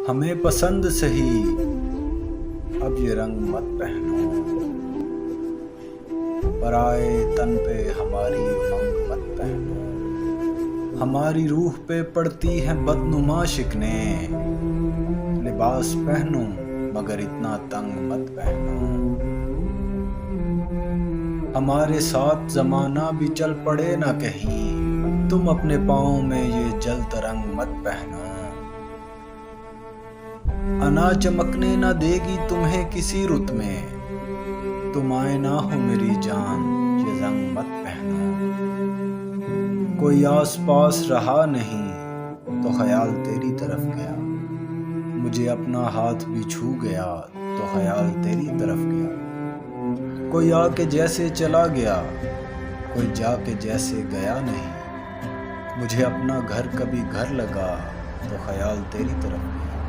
हमें पसंद सही, अब ये रंग मत पहनो। पराए तन पे हमारी उमंग मत पहनो। हमारी रूह पे पड़ती हैं बदनुमा शिकने। लिबास पहनो मगर इतना तंग मत पहनो। हमारे साथ जमाना भी चल पड़े ना कहीं, तुम अपने पाँव में ये जल तरंग मत पहनो। अना चमकने ना देगी तुम्हें किसी रुत में, तुम आईना हो मेरी जान, ये रंग मत पहनो। कोई आस पास रहा नहीं तो ख्याल तेरी तरफ गया, मुझे अपना हाथ भी छू गया तो ख्याल तेरी तरफ गया। कोई आके जैसे चला गया, कोई जाके जैसे गया नहीं, मुझे अपना घर कभी घर लगा तो ख्याल तेरी तरफ गया।